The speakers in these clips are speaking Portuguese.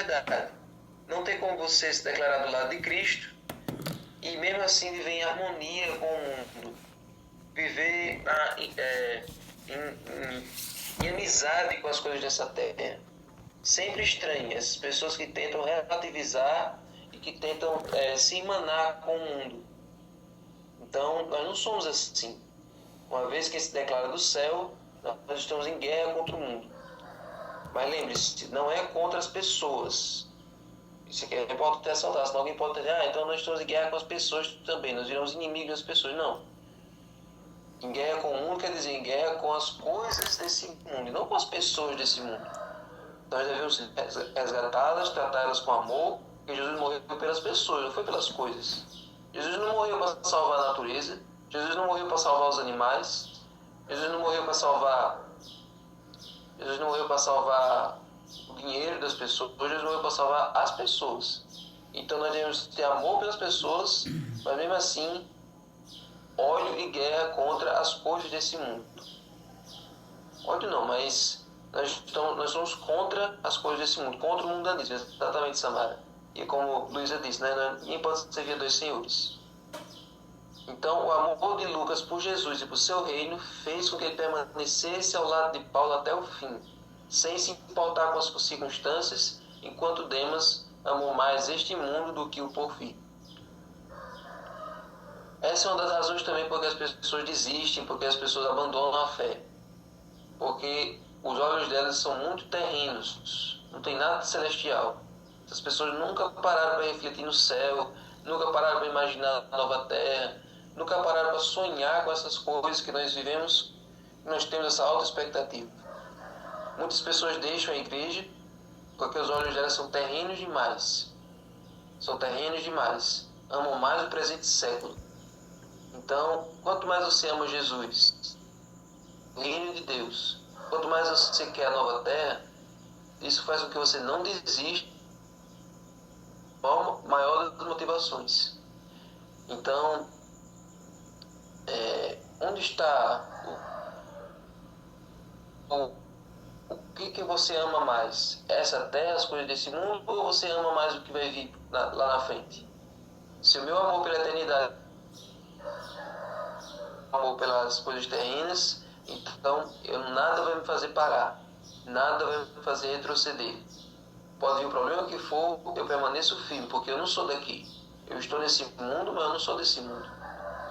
verdade. Não tem como você se declarar do lado de Cristo e mesmo assim viver em harmonia com o mundo. Viver em amizade com as coisas dessa terra. Sempre estranhas. Pessoas que tentam relativizar e que tentam se emanar com o mundo. Então, nós não somos assim. Uma vez que se declara do céu, nós estamos em guerra contra o mundo. Mas lembre-se, não é contra as pessoas. Isso aqui é importante ressaltar, senão alguém pode dizer, então nós estamos em guerra com as pessoas também, nós viramos inimigos das pessoas. Não. Em guerra com o mundo quer dizer em guerra com as coisas desse mundo, e não com as pessoas desse mundo. Nós devemos resgatá-las, tratá-las com amor, porque Jesus morreu pelas pessoas, não foi pelas coisas. Jesus não morreu para salvar a natureza, Jesus não morreu para salvar os animais, Jesus não morreu para salvar o dinheiro das pessoas, Jesus morreu para salvar as pessoas. Então nós devemos ter amor pelas pessoas, mas mesmo assim, ódio e guerra contra as coisas desse mundo. Ódio não, mas nós somos contra as coisas desse mundo, contra o mundanismo, exatamente, Samara. E como Luísa disse, ninguém pode servir a dois senhores. Então, o amor de Lucas por Jesus e por seu reino fez com que ele permanecesse ao lado de Paulo até o fim, sem se importar com as circunstâncias, enquanto Demas amou mais este mundo do que o porvir. Essa é uma das razões também porque as pessoas desistem, porque as pessoas abandonam a fé. Porque os olhos delas são muito terrenos, não tem nada de celestial. As pessoas nunca pararam para refletir no céu, nunca pararam para imaginar a nova terra, nunca pararam para sonhar com essas coisas que nós vivemos, que nós temos essa alta expectativa. Muitas pessoas deixam a igreja porque os olhos delas são terrenos demais. São terrenos demais. Amam mais o presente século. Então, quanto mais você ama Jesus, o reino de Deus, quanto mais você quer a nova terra, isso faz com que você não desista, maior das motivações. Então, onde está o que você ama mais? Essa terra, as coisas desse mundo, ou você ama mais o que vai vir lá na frente? Se o meu amor pela eternidade amor pelas coisas terrenas, então nada vai me fazer parar, nada vai me fazer retroceder. Pode vir o problema que for, eu permaneço firme, porque eu não sou daqui. Eu estou nesse mundo, mas eu não sou desse mundo,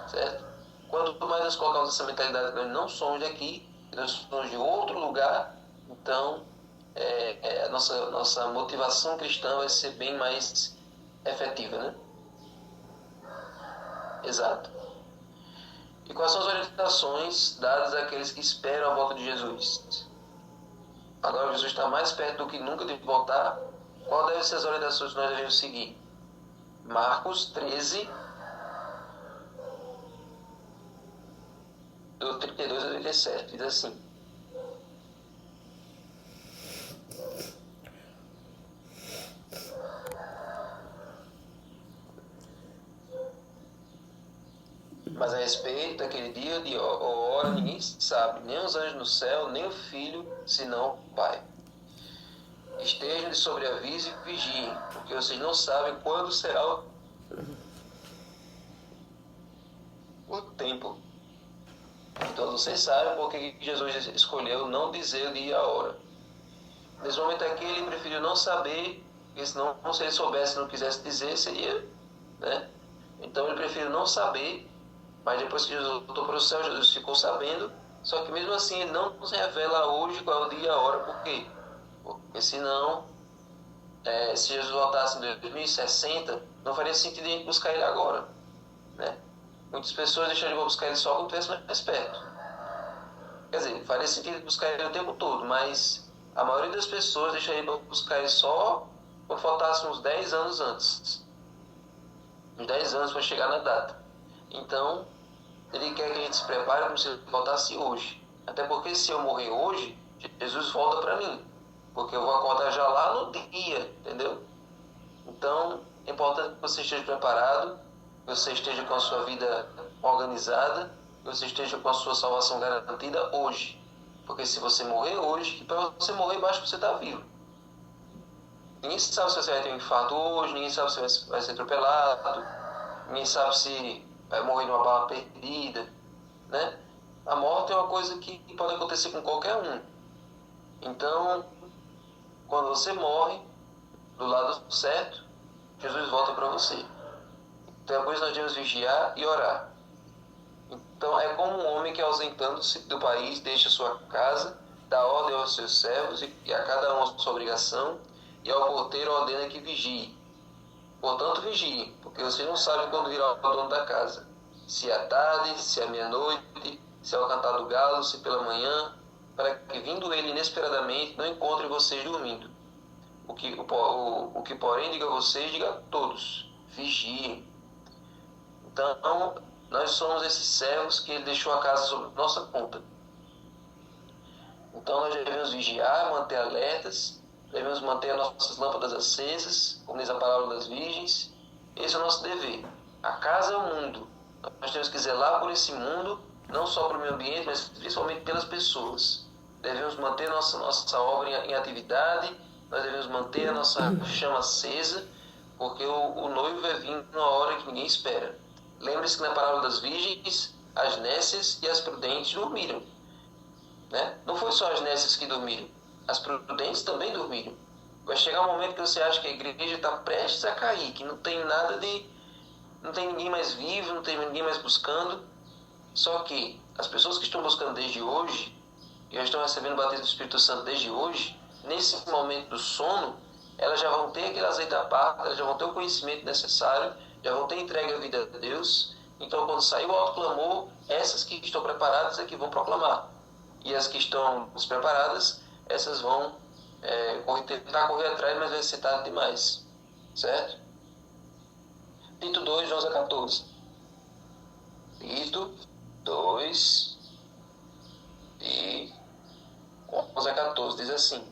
certo? Quanto mais nós colocamos essa mentalidade que nós não somos daqui, nós somos de outro lugar, então a nossa motivação cristã vai ser bem mais efetiva, né? Exato. E quais são as orientações dadas àqueles que esperam a volta de Jesus? Agora Jesus está mais perto do que nunca de voltar. Qual devem ser as orientações que nós devemos seguir? Marcos 13, do 32 ao 37, diz assim: mas a respeito daquele dia ou hora ninguém sabe, nem os anjos no céu, nem o Filho, senão o Pai. Estejam de sobreaviso e vigiem, porque vocês não sabem quando será o tempo. Então vocês sabem porque Jesus escolheu não dizer o dia e a hora. Nesse momento aqui ele preferiu não saber, porque senão se ele soubesse e não quisesse dizer, seria, né? Então ele preferiu não saber. Mas depois que Jesus voltou para o céu, Jesus ficou sabendo, só que mesmo assim ele não nos revela hoje qual é o dia e a hora. Por quê? Porque senão, se Jesus voltasse em 2060, não faria sentido a gente buscar ele agora, né? Muitas pessoas deixariam de buscar ele só quando estivesse mais perto. Quer dizer, faria sentido buscar ele o tempo todo, mas a maioria das pessoas deixaria de buscar ele só quando faltasse uns 10 anos antes. Uns 10 anos para chegar na data. Então, ele quer que a gente se prepare como se ele voltasse hoje. Até porque se eu morrer hoje, Jesus volta para mim. Porque eu vou acordar já lá no dia, entendeu? Então, é importante que você esteja preparado, que você esteja com a sua vida organizada, que você esteja com a sua salvação garantida hoje. Porque se você morrer hoje, para você morrer basta você estar vivo. Ninguém sabe se você vai ter um infarto hoje, ninguém sabe se vai ser atropelado, ninguém sabe se vai morrer de uma bala perdida, né? A morte é uma coisa que pode acontecer com qualquer um. Então, quando você morre, do lado certo, Jesus volta para você. Então, depois nós devemos vigiar e orar. Então, é como um homem que, ausentando-se do país, deixa sua casa, dá ordem aos seus servos e a cada um a sua obrigação, e ao porteiro ordena que vigie. Portanto, vigie, porque você não sabe quando virá o dono da casa. Se é à tarde, se é à meia-noite, se é ao cantar do galo, se pela manhã, para que, vindo ele inesperadamente, não encontre vocês dormindo. O que porém, diga a vocês, diga a todos: vigiem. Então, nós somos esses servos que ele deixou a casa sob nossa conta. Então, nós devemos vigiar, manter alertas, devemos manter as nossas lâmpadas acesas, como diz a palavra das virgens. Esse é o nosso dever. A casa é o mundo. Nós temos que zelar por esse mundo, não só para o meio ambiente, mas principalmente pelas pessoas. Devemos manter nossa obra em atividade, nós devemos manter a nossa chama acesa, porque o noivo vai vir numa hora que ninguém espera. Lembre-se que na parábola das virgens, as nécias e as prudentes dormiram. Né? Não foi só as nécias que dormiram, as prudentes também dormiram. Vai chegar um momento que você acha que a igreja está prestes a cair, que não tem nada de... não tem ninguém mais vivo, não tem ninguém mais buscando. Só que as pessoas que estão buscando desde hoje, e já estão recebendo o batismo do Espírito Santo desde hoje, nesse momento do sono, elas já vão ter aquele azeite à parte, elas já vão ter o conhecimento necessário, já vão ter entregue a vida a Deus. Então, quando sair o alto clamor, essas que estão preparadas é que vão proclamar. E as que estão despreparadas, essas vão tentar correr atrás, mas vai ser tarde demais. Certo? Tito 2, 11 a 14. Tito 2 e 11 a 14 diz assim: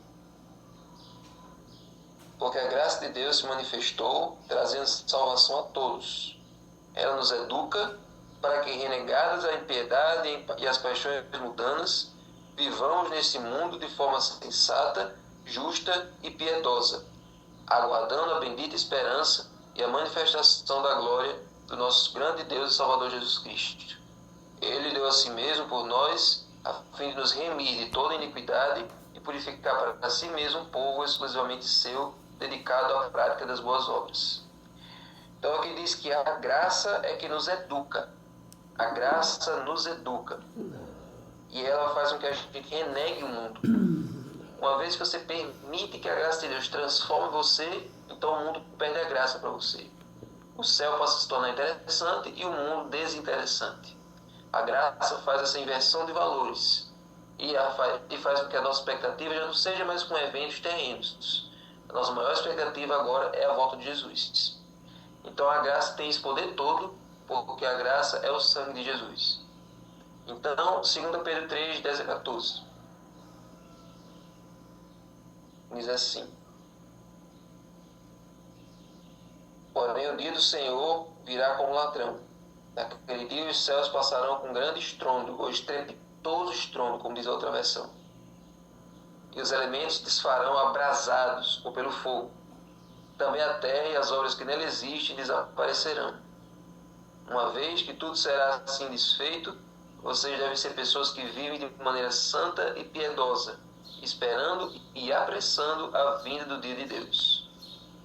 porque a graça de Deus se manifestou, trazendo salvação a todos. Ela nos educa para que, renegadas a impiedade e as paixões mundanas, vivamos nesse mundo de forma sensata, justa e piedosa, aguardando a bendita esperança e a manifestação da glória do nosso grande Deus e Salvador Jesus Cristo. Ele deu a si mesmo por nós, a fim de nos remir de toda iniquidade e purificar para si mesmo um povo exclusivamente seu, dedicado à prática das boas obras. Então aqui diz que a graça é que nos educa. A graça nos educa. E ela faz com que a gente renegue o mundo. Uma vez que você permite que a graça de Deus transforme você, então o mundo perde a graça para você. O céu passa a se tornar interessante e o mundo desinteressante. A graça faz essa inversão de valores e faz com que a nossa expectativa já não seja mais com eventos terrenos. A nossa maior expectativa agora é a volta de Jesus. Então a graça tem esse poder todo, porque a graça é o sangue de Jesus. Então, 2 Pedro 3, 10 a 14. Diz assim: porém o dia do Senhor virá como ladrão. Naquele dia os céus passarão com grande estrondo, ou estrepitoso estrondo, como diz a outra versão. E os elementos desfarão abrasados ou pelo fogo. Também a terra e as obras que nela existem desaparecerão. Uma vez que tudo será assim desfeito, vocês devem ser pessoas que vivem de maneira santa e piedosa, esperando e apressando a vinda do dia de Deus.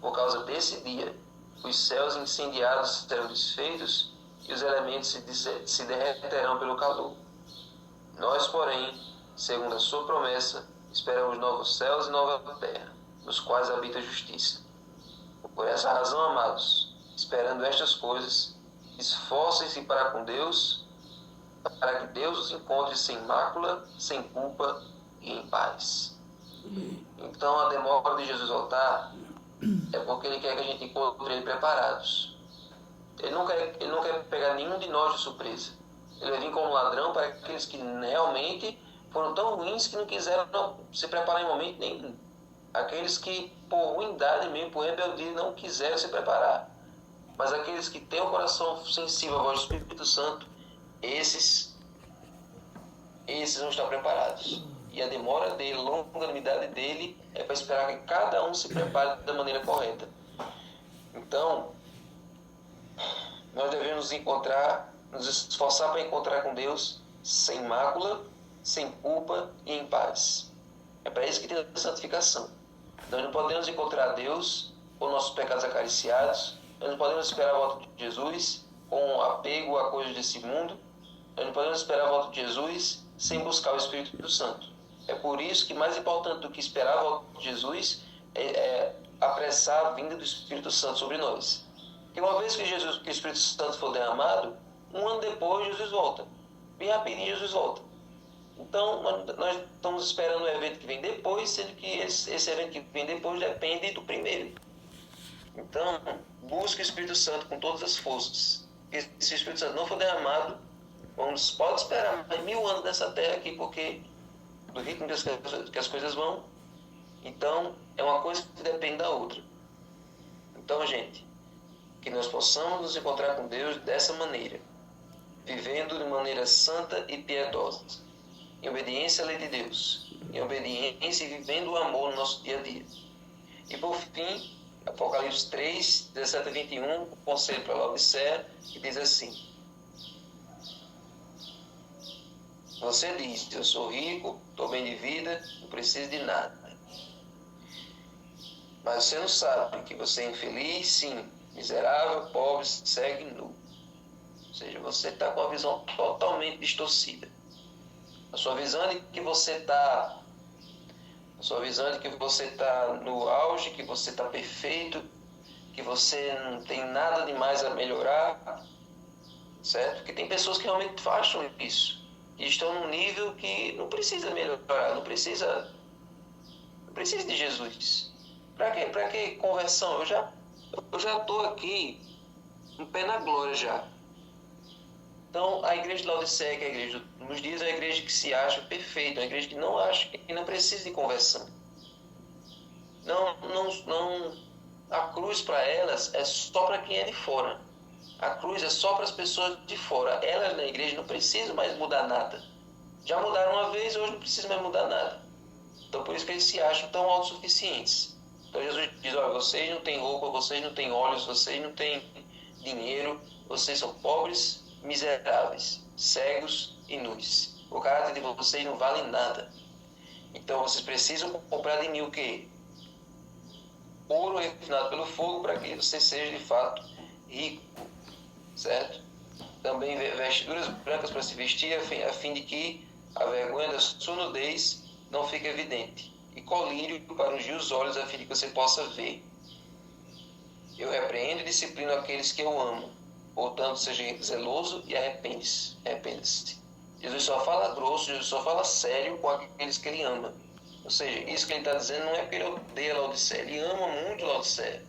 Por causa desse dia, os céus incendiados serão desfeitos e os elementos se derreterão pelo calor. Nós, porém, segundo a sua promessa, esperamos novos céus e nova terra, nos quais habita a justiça. Por essa razão, amados, esperando estas coisas, esforcem-se para com Deus, para que Deus os encontre sem mácula, sem culpa e em paz. Então, a demora de Jesus voltar é porque Ele quer que a gente encontre Ele preparados. Ele não quer pegar nenhum de nós de surpresa. Ele vai vir como ladrão para aqueles que realmente foram tão ruins que não quiseram se preparar em momento nenhum. Aqueles que, por ruindade mesmo, por rebeldia, não quiseram se preparar. Mas aqueles que têm o coração sensível à voz do Espírito Santo, esses vão estar preparados. E a demora dele, a longanimidade dele, é para esperar que cada um se prepare da maneira correta. Então, nós devemos nos esforçar para encontrar com Deus sem mácula, sem culpa e em paz. É para isso que tem a santificação. Nós não podemos encontrar Deus com nossos pecados acariciados, nós não podemos esperar a volta de Jesus com apego a coisas desse mundo, nós não podemos esperar a volta de Jesus sem buscar o Espírito Santo. É por isso que mais importante do que esperar a volta de Jesus é apressar a vinda do Espírito Santo sobre nós. E uma vez que o Espírito Santo for derramado, um ano depois Jesus volta. Bem rapidinho Jesus volta. Então, nós estamos esperando o evento que vem depois, sendo que esse evento que vem depois depende do primeiro. Então, busque o Espírito Santo com todas as forças. Porque se o Espírito Santo não for derramado, pode esperar mais 1000 anos nessa terra aqui, porque do ritmo que as coisas vão. Então, é uma coisa que depende da outra. Então, gente, que nós possamos nos encontrar com Deus dessa maneira, vivendo de maneira santa e piedosa, em obediência à lei de Deus, em obediência e vivendo o amor no nosso dia a dia. E por fim, Apocalipse 3, 17 a 21, o conselho para Laodiceia, que diz assim: você diz, eu sou rico, estou bem de vida, não preciso de nada. Mas você não sabe que você é infeliz, sim, miserável, pobre, cego e nu. Ou seja, você está com a visão totalmente distorcida. A sua visão de que você está no auge, que você está perfeito, que você não tem nada demais a melhorar, certo? Porque tem pessoas que realmente acham isso. E estão num nível que não precisa melhorar, não precisa de Jesus. Para quê? Para que conversão? Eu já estou aqui, um pé na glória já. Então, a igreja de Laodiceia, que é a igreja nos dias, é a igreja que se acha perfeita, é a igreja que não acha, que não precisa de conversão. A cruz para elas é só para quem é de fora. A cruz é só para as pessoas de fora. Elas na igreja não precisam mais mudar nada. Já mudaram uma vez, hoje não precisam mais mudar nada. Então, por isso que eles se acham tão autossuficientes. Então, Jesus diz, olha, vocês não têm roupa, vocês não têm olhos, vocês não têm dinheiro, vocês são pobres, miseráveis, cegos e nus. O caráter de vocês não vale nada. Então vocês precisam comprar de mim o quê? Ouro refinado pelo fogo, para que você seja de fato rico, certo? Também vestiduras brancas para se vestir, a fim de que a vergonha da sua nudez não fique evidente, e colírio para ungir os olhos, a fim de que você possa ver. Eu repreendo e disciplino aqueles que eu amo. Portanto, seja zeloso e arrependa-se. Jesus só fala grosso, Jesus só fala sério com aqueles que ele ama. Ou seja, isso que ele está dizendo não é porque ele odeia Laodiceia, ele ama muito Laodiceia.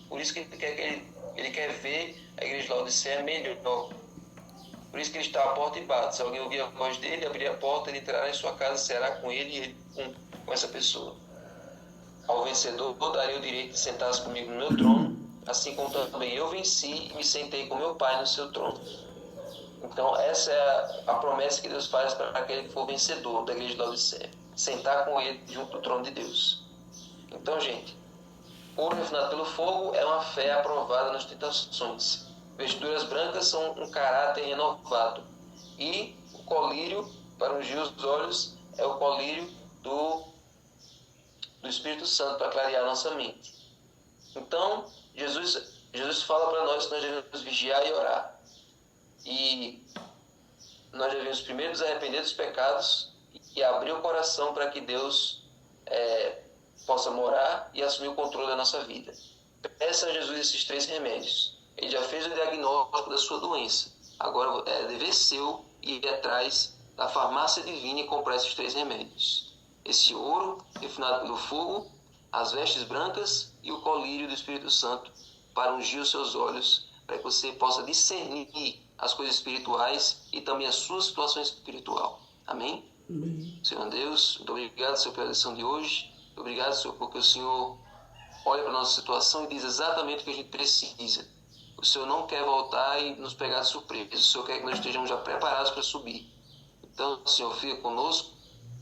Por isso que ele quer ver a igreja de Laodiceia melhor. Por isso que ele está à porta e bate. Se alguém ouvir a voz dele, abrir a porta, ele entrará em sua casa, será com ele e ele com essa pessoa. Ao vencedor, darei o direito de sentar-se comigo no meu trono, assim como também eu venci e me sentei com meu Pai no seu trono. Então, essa é a promessa que Deus faz para aquele que for vencedor da igreja de Laodiceia. Sentar com ele junto do trono de Deus. Então, gente, ouro refinado pelo fogo é uma fé aprovada nas tentações. Vestiduras brancas são um caráter renovado. E o colírio, para ungir os olhos, é o colírio do Espírito Santo, para clarear nossa mente. Então, Jesus fala para nós que nós devemos vigiar e orar. E nós devemos primeiro nos arrepender dos pecados e abrir o coração para que Deus possa morar e assumir o controle da nossa vida. Peça a Jesus esses 3 remédios. Ele já fez o diagnóstico da sua doença. Agora é dever seu ir atrás da farmácia divina e comprar esses 3 remédios. Esse ouro refinado pelo fogo, as vestes brancas e o colírio do Espírito Santo para ungir os seus olhos, para que você possa discernir as coisas espirituais e também a sua situação espiritual. Amém? Amém. Senhor Deus, muito obrigado, Senhor, pela lição de hoje. Muito obrigado, Senhor, porque o Senhor olha para a nossa situação e diz exatamente o que a gente precisa. O Senhor não quer voltar e nos pegar de surpresa. O Senhor quer que nós estejamos já preparados para subir. Então, Senhor, fica conosco,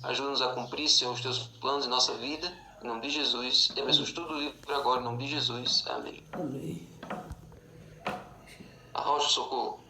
Ajuda-nos a cumprir, Senhor, os teus planos em nossa vida. Em nome de Jesus. E abençoe tudo livre agora, em nome de Jesus. Amém. Amém. Arrocha o socorro.